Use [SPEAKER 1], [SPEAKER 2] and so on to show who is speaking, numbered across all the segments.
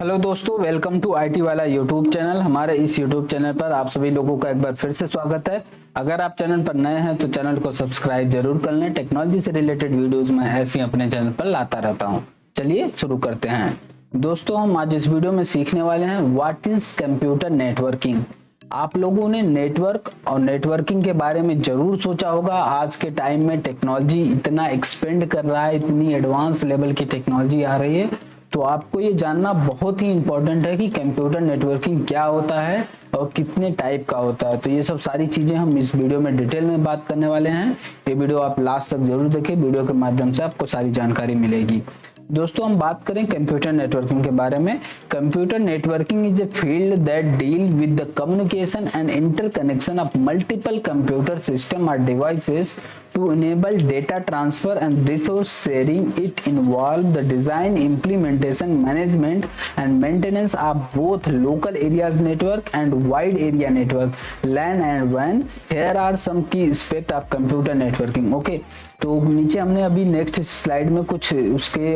[SPEAKER 1] Hello दोस्तों, welcome to IT वाला YouTube channel. हमारे इस यूट्यूब चैनल पर आप सभी लोगों का एक बार फिर से स्वागत है। अगर आप चैनल पर नए हैं तो चैनल को सब्सक्राइब जरूर कर लें। टेक्नोलॉजी से रिलेटेड वीडियोस मैं ऐसे अपने चैनल पर लाता रहता हूं। चलिए शुरू करते हैं। दोस्तों, हम आज इस वीडियो में सीखने वाले हैं व्हाट इज कंप्यूटर नेटवर्किंग। आप लोगों ने नेटवर्क और नेटवर्किंग के बारे में जरूर सोचा होगा। आज के टाइम में टेक्नोलॉजी इतना एक्सपेंड कर रहा है, इतनी एडवांस लेवल की टेक्नोलॉजी आ रही है, तो आपको ये जानना बहुत ही इंपॉर्टेंट है कि कंप्यूटर नेटवर्किंग क्या होता है और कितने टाइप का होता है। तो ये सब सारी चीजें हम इस वीडियो में डिटेल में बात करने वाले हैं। ये वीडियो आप लास्ट तक जरूर देखें, वीडियो के माध्यम से आपको सारी जानकारी मिलेगी। दोस्तों, हम बात करें कंप्यूटर नेटवर्किंग के बारे में। Computer networking is a field that deal with the communication and interconnection of multiple computer system और devices to enable data transfer and resource sharing. It involves the design, implementation, management and maintenance of both local areas network and wide area network, LAN and WAN. Here are some key aspects of computer networking. Okay, तो नीचे हमने अभी next slide में कुछ उसके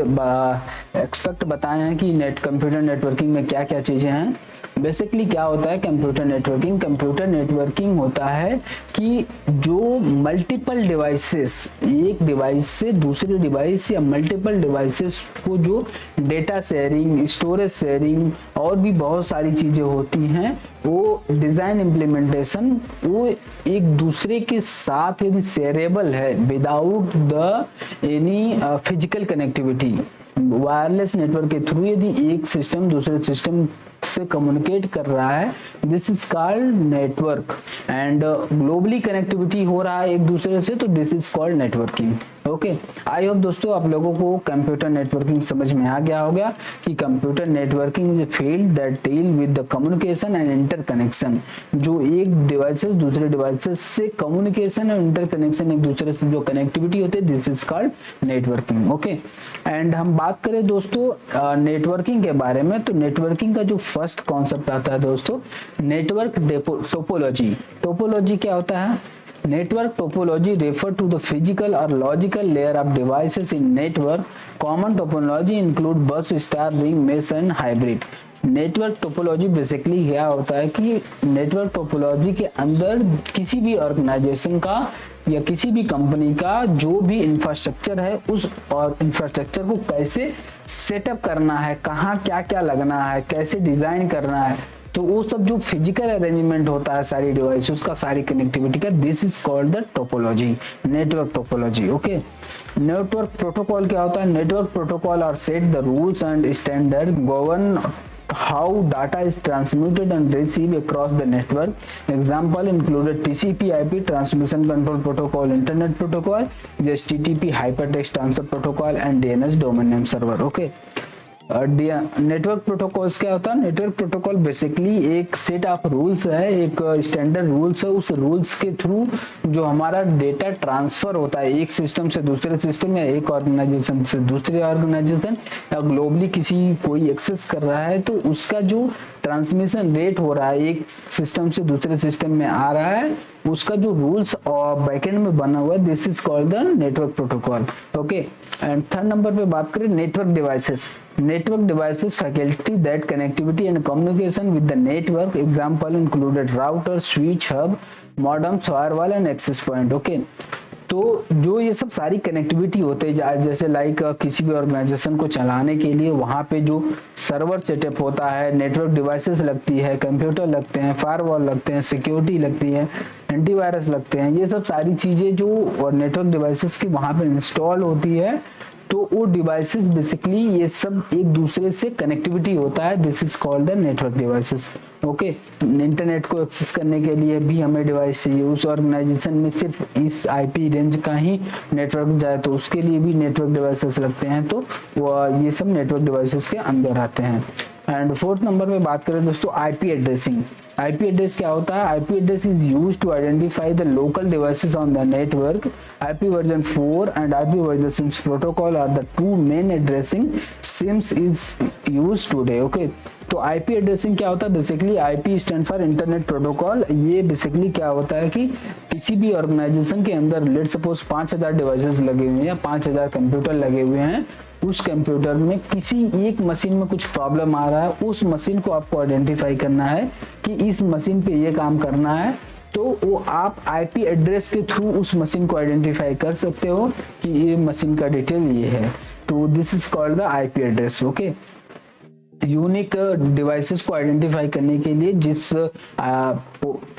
[SPEAKER 1] expect बताए हैं कि कंप्यूटर नेटवर्किंग में क्या क्या चीजें हैं। बेसिकली क्या होता है कंप्यूटर नेटवर्किंग? कंप्यूटर नेटवर्किंग होता है कि जो मल्टीपल डिवाइसेस, एक डिवाइस से दूसरे डिवाइस या मल्टीपल डिवाइसेस को जो डेटा शेयरिंग, स्टोरेज शेयरिंग और भी बहुत सारी चीजें होती हैं, वो डिजाइन इम्प्लीमेंटेशन वो एक दूसरे के साथ यदि शेयरेबल है without the any physical connectivity, wireless network के थ्रू यदि एक सिस्टम दूसरे सिस्टम से कम्युनिकेट कर रहा है, this is called network. And globally connectivity हो रहा है एक दूसरे से, तो this is called networking. Okay, I hope दोस्तों आप लोगों को कंप्यूटर नेटवर्किंग समझ में आ गया होगा कि computer networking is a field that deal with the communication and interconnection. जो एक डिवाइसेस दूसरे डिवाइसेस से कम्युनिकेशन और इंटरकनेक्शन, एक दूसरे से जो कनेक्टिविटी होती है, this is called networking. Okay, and हम बात करें दोस्तों नेटवर्किंग के बारे में, तो नेटवर्किंग का जो फर्स्ट कॉन्सेप्ट आता है दोस्तों, नेटवर्क टोपोलॉजी। टोपोलॉजी क्या होता है? Network topology refer to the physical or logical layer of devices in network. Common topology include bus, star, ring, mesh and hybrid. Network topology basically क्या होता है कि नेटवर्क टोपोलॉजी के अंदर किसी भी ऑर्गेनाइजेशन का या किसी भी कंपनी का जो भी इंफ्रास्ट्रक्चर है, उस और इंफ्रास्ट्रक्चर को कैसे सेटअप करना है, कहाँ क्या क्या लगना है, कैसे डिजाइन करना है, तो वो सब जो फिजिकल अरेंजमेंट होता है सारी डिवाइस उसका, सारी कनेक्टिविटी का, this is called the topology, network topology. Okay, network protocol क्या होता है? Network protocol are set the rules and standard govern how data is transmitted and received across the network. Example included TCP/IP transmission control protocol, internet protocol, HTTP hypertext transfer protocol and DNS domain name server. Okay, network protocols क्या होता है? Network protocol basically एक set of rules है, एक standard rules है। उस rules के through जो हमारा डेटा ट्रांसफर होता है एक सिस्टम से दूसरे सिस्टम या एक ऑर्गेनाइजेशन से दूसरे ऑर्गेनाइजेशन या ग्लोबली किसी कोई एक्सेस कर रहा है, तो उसका जो ट्रांसमिशन रेट हो रहा है एक सिस्टम से दूसरे सिस्टम में आ रहा है, उसका जो रूल्स और बैकएंड में बना हुआ है, this is called the network protocol. Okay, and third number पे बात करें network devices. Network devices facility that connectivity and communication with the network. Example included router, switch, hub, modem, firewall and access point. Okay, तो जो ये सब सारी connectivity होते हैं, जैसे लाइक किसी भी ऑर्गेनाइजेशन को चलाने के लिए वहां पे जो सर्वर सेटअप होता है, नेटवर्क डिवाइसेस लगती है, कंप्यूटर लगते हैं, फायरवॉल लगते हैं, सिक्योरिटी लगती है, एंटीवायरस लगते हैं, ये सब सारी चीजें जो और नेटवर्क डिवाइसेस की वहां पे इंस्टॉल होती है, तो वो डिवाइसेस बेसिकली ये सब एक दूसरे से कनेक्टिविटी होता है, this is called the network devices. Okay, internet को एक्सेस करने के लिए भी हमें डिवाइस चाहिए, उस ऑर्गेनाइजेशन में सिर्फ इस आईपी रेंज का ही नेटवर्क जाए तो उसके लिए भी नेटवर्क डिवाइसेस लगते हैं, तो ये सब नेटवर्क डिवाइसेस के अंदर आते हैं। एंड फोर्थ नंबर पे बात करें दोस्तों आईपी एड्रेसिंग। आईपी एड्रेस क्या होता है? IP address is used to identify the local devices on the network. IP version 4 and IP version 6 protocol are the two main addressing schemes is used today. Okay, तो IP addressing क्या होता है? Basically IP stand for internet protocol. ये basically क्या होता है कि किसी भी ऑर्गेनाइजेशन के अंदर लेट सपोज 5000 डिवाइसेस लगे हुए हैं या 5000 कंप्यूटर लगे हुए हैं, उस कंप्यूटर में किसी एक मशीन में कुछ प्रॉब्लम आ रहा है, उस मशीन को आपको आइडेंटिफाई करना है कि इस मशीन पे ये काम करना है, तो वो आप आईपी एड्रेस के थ्रू उस मशीन को आइडेंटिफाई कर सकते हो कि ये मशीन का डिटेल ये है। तो this is called the IP address. Okay, unique devices को आइडेंटिफाई करने के लिए जिस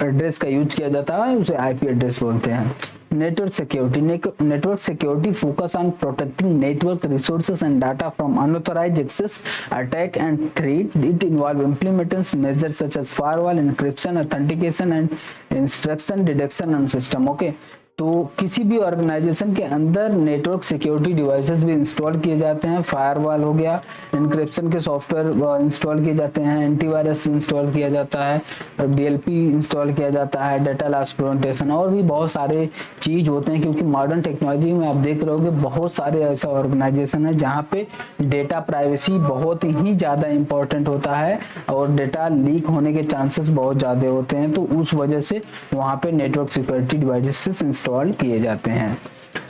[SPEAKER 1] एड्रेस का यूज किया जाता है उसे आईपी एड्रेस बोलते हैं। Network security, network security focus on protecting network resources and data from unauthorised access, attack and threat. It involve implementing measures such as firewall, encryption, authentication and instruction detection on system. Okay, तो किसी भी organisation के अंदर network security devices भी install किए जाते हैं। Firewall हो गया, एन्क्रिप्शन के सॉफ्टवेयर इंस्टॉल किए जाते हैं, एंटीवायरस इंस्टॉल किया जाता है, डीएलपी इंस्टॉल किया जाता है, डाटा लॉस प्रिवेंशन और भी बहुत सारे चीज होते हैं। क्योंकि मॉडर्न टेक्नोलॉजी में आप देख रहे होगे बहुत सारे ऐसा ऑर्गेनाइजेशन है जहाँ पे डेटा प्राइवेसी बहुत ही ज्यादा इंपॉर्टेंट होता है और डेटा लीक होने के चांसेस बहुत ज्यादा होते हैं, तो उस वजह से वहाँ पे नेटवर्क सिक्योरिटी डिवाइसेस इंस्टॉल किए जाते हैं।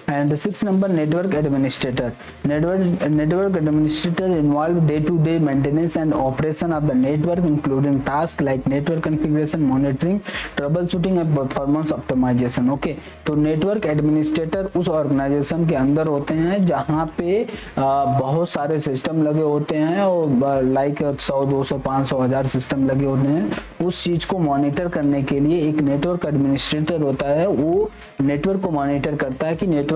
[SPEAKER 1] And 6 number, network administrator. Network administrator involve day-to-day maintenance and operation of the network, including tasks like network configuration, monitoring, troubleshooting and performance optimization. Okay, तो network administrator उस organization के अंदर होते हैं जहाँ पे बहुत सारे सिस्टम लगे होते हैं और लाइक 100, 200, 500, 1000 सिस्टम लगे होते हैं। उस चीज को मॉनिटर करने के लिए एक नेटवर्क एडमिनिस्ट्रेटर होता है, वो नेटवर्क को मॉनिटर करता है कि नेटवर्क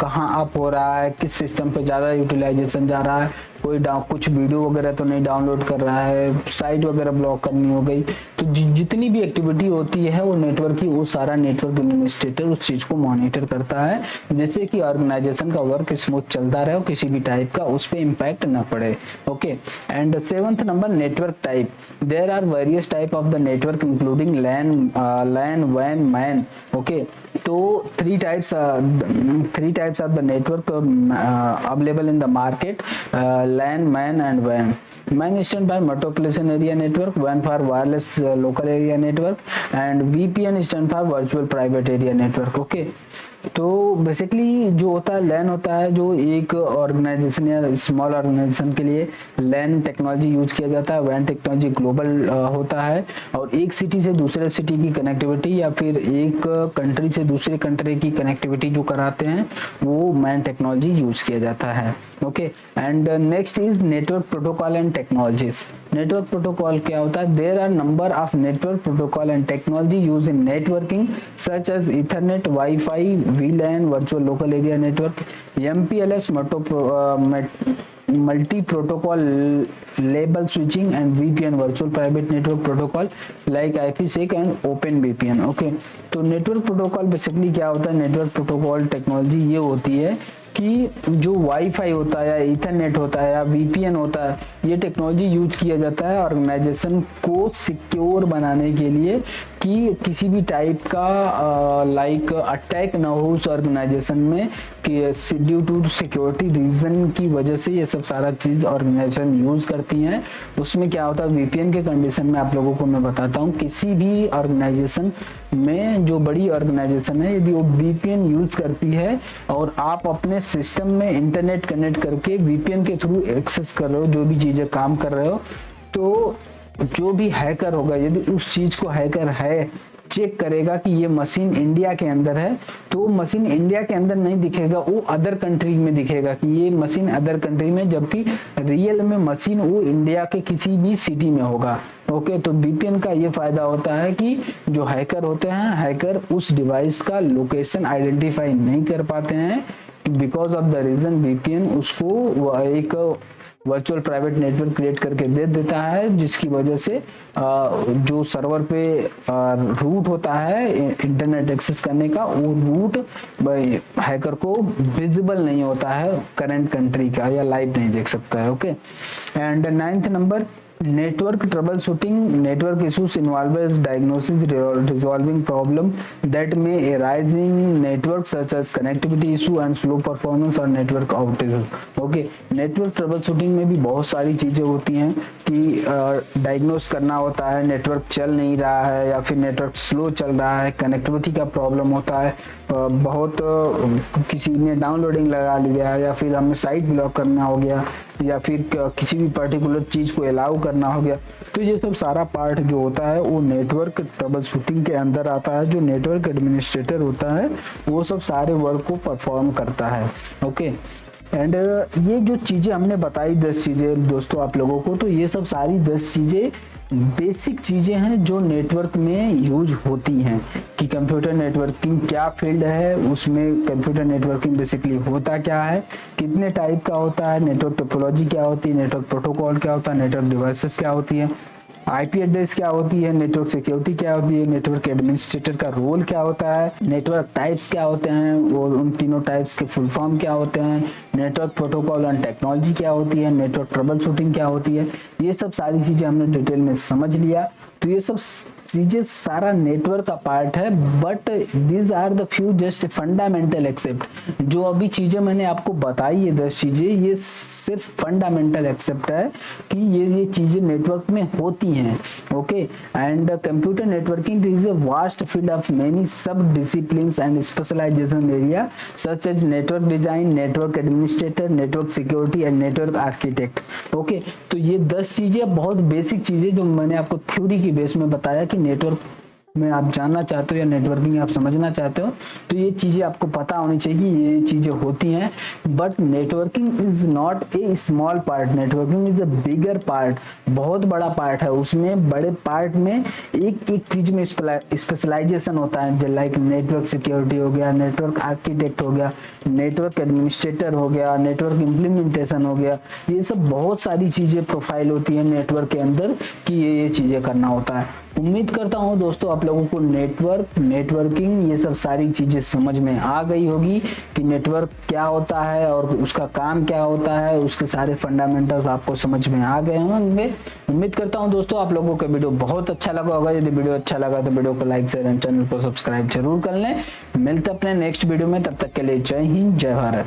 [SPEAKER 1] कहाँ अप हो रहा है, किस सिस्टम पे ज्यादा यूटिलाइजेशन जा रहा है, कोई कुछ वीडियो वगैरह तो नहीं डाउनलोड कर रहा है, साइट वगैरह ब्लॉक करनी हो गई, तो जितनी भी एक्टिविटी होती है वो नेटवर्क की, वो सारा नेटवर्क एडमिनिस्ट्रेटर उस चीज को मॉनिटर करता है, जैसे कि ऑर्गेनाइजेशन का वर्क स्मूथ चलता रहे और किसी भी टाइप का उस पर इम्पैक्ट ना पड़े। Okay, and 7th number, network type. There are various type of the network including LAN, वैन, मैन। ओके, तो three types of the network available in the market: LAN, MAN and WAN. MAN stand by metropolitan area network, WAN for wireless local area network, and VPN stand for virtual private area network. Okay, तो basically जो होता है लैन होता है, जो एक organisation या small organisation के लिए लैन टेक्नोलॉजी यूज किया जाता है। वैन टेक्नोलॉजी ग्लोबल होता है और एक सिटी से दूसरे सिटी की कनेक्टिविटी या फिर एक कंट्री से दूसरे कंट्री की कनेक्टिविटी जो कराते हैं वो मैन टेक्नोलॉजी यूज किया जाता है। Okay, and next is network protocol and technologies. Network protocol क्या होता है? There are number of network protocol and technology use in networking such as Ethernet, WiFi, VLAN, virtual local area network, MPLS, multi protocol label switching, and VPN, virtual private network protocol like IPsec and OpenVPN. Okay, तो network protocol basically क्या होता है? Network protocol technology ये होती है कि जो wifi होता है या ईथरनेट होता है या VPN होता है, ये टेक्नोलॉजी यूज किया जाता है ऑर्गेनाइजेशन को सिक्योर बनाने के लिए कि किसी भी टाइप का लाइक अटैक ना हो उस ऑर्गेनाइजेशन में, कि ड्यू टू सिक्योरिटी रीजन की वजह से ये सब सारा चीज ऑर्गेनाइजेशन यूज करती हैं। उसमें क्या होता है? VPN के कंडीशन में आप लोगों को मैं बताता हूँ, किसी भी ऑर्गेनाइजेशन में जो बड़ी ऑर्गेनाइजेशन है, यदि वो VPN यूज करती है और आप अपने सिस्टम में इंटरनेट कनेक्ट करके VPN के थ्रू एक्सेस कर रहे हो, जो भी चीजें काम कर रहे हो, तो जो भी हैकर होगा, यदि उस चीज को हैकर है चेक करेगा कि ये मशीन इंडिया के अंदर है, तो मशीन इंडिया के अंदर नहीं दिखेगा, वो अदर कंट्री में दिखेगा कि ये मशीन अदर कंट्री में, जबकि रियल में मशीन वो इंडिया के किसी भी सिटी में होगा। ओके, तो VPN का ये फायदा होता है कि जो हैकर होते हैं, हैकर उस डिवाइस का लोकेशन आइडेंटिफाई नहीं कर पाते हैं, because of the reason VPN उसको एक वर्चुअल प्राइवेट नेटवर्क क्रिएट करके दे देता है, जिसकी वजह से जो सर्वर पे रूट होता है इंटरनेट एक्सेस करने का, वो रूट हैकर को विजिबल नहीं होता है करंट कंट्री का, या लाइव नहीं देख सकता है। Okay, and 9th number, network troubleshooting. Network issues involves diagnosis, resolving problem that may arise in network such as connectivity issue and slow performance or network outages. Okay, network troubleshooting में भी बहुत सारी चीजें होती हैं कि डायग्नोस करना होता है, नेटवर्क चल नहीं रहा है या फिर नेटवर्क स्लो चल रहा है, कनेक्टिविटी का प्रॉब्लम होता है, बहुत किसी ने डाउनलोडिंग लगा लिया या फिर हमें साइट ब्लॉक करना हो गया या फिर किसी भी पर्टिकुलर चीज को अलाउ करना हो गया, तो ये सब सारा पार्ट जो होता है वो नेटवर्क ट्रबल शूटिंग के अंदर आता है। जो नेटवर्क एडमिनिस्ट्रेटर होता है वो सब सारे वर्क को परफॉर्म करता है। ओके, एंड ये जो चीजें हमने बताई 10 चीजें दोस्तों आप लोगों को, तो ये सब सारी 10 चीजें बेसिक चीजें हैं जो नेटवर्क में यूज होती हैं कि कंप्यूटर नेटवर्किंग क्या फील्ड है, उसमें कंप्यूटर नेटवर्किंग बेसिकली होता क्या है, कितने टाइप का होता है, नेटवर्क टोपोलॉजी क्या होती है, नेटवर्क प्रोटोकॉल क्या होता है, नेटवर्क डिवाइसेस क्या होती है, आईपी एड्रेस क्या होती है, नेटवर्क सिक्योरिटी क्या होती है, नेटवर्क एडमिनिस्ट्रेटर का रोल क्या होता है, नेटवर्क टाइप्स क्या होते हैं और उन तीनों टाइप्स के फुल फॉर्म क्या होते हैं, नेटवर्क प्रोटोकॉल एंड टेक्नोलॉजी क्या होती है, नेटवर्क ट्रबल शूटिंग क्या होती है। ये सब सारी चीजें हमने डिटेल में समझ लिया। तो ये सब चीजें सारा नेटवर्क का पार्ट है, but these are the few just fundamental except. जो अभी चीजें मैंने आपको बताई है 10 चीजें, ये सिर्फ फंडामेंटल एक्सेप्ट है कि ये चीजें नेटवर्क में होती हैं। Okay, and computer networking is a vast field of many sub disciplines and specialisation area such as network design, network administrator, network security and network architect. Okay, तो ये 10 चीजें बहुत बेसिक चीजें जो मैंने आपको थ्योरी की बेस में बताया कि नेटवर्क में आप जानना चाहते हो या नेटवर्किंग आप समझना चाहते हो तो ये चीजें आपको पता होनी चाहिए, ये चीजें होती हैं। But networking is not a small part, networking is a bigger part, बहुत बड़ा पार्ट है। उसमें बड़े पार्ट में एक एक चीज में स्पेशलाइजेशन होता है, लाइक नेटवर्क सिक्योरिटी हो गया, नेटवर्क आर्किटेक्ट हो गया, नेटवर्क एडमिनिस्ट्रेटर हो गया, नेटवर्क इम्प्लीमेंटेशन हो गया। ये सब बहुत सारी चीजें प्रोफाइल होती है नेटवर्क के अंदर कि ये चीजें करना होता है। उम्मीद करता हूं दोस्तों आप लोगों को नेटवर्किंग ये सब सारी चीजें समझ में आ गई होगी कि नेटवर्क क्या होता है और उसका काम क्या होता है, उसके सारे फंडामेंटल्स आपको समझ में आ गए होंगे। उम्मीद करता हूं दोस्तों आप लोगों को वीडियो बहुत अच्छा लगा होगा। यदि वीडियो अच्छा लगा तो वीडियो को लाइक शेयर एंड चैनल को सब्सक्राइब जरूर कर लें। मिलते अपने नेक्स्ट वीडियो में, तब तक के लिए जय हिंद, जय भारत।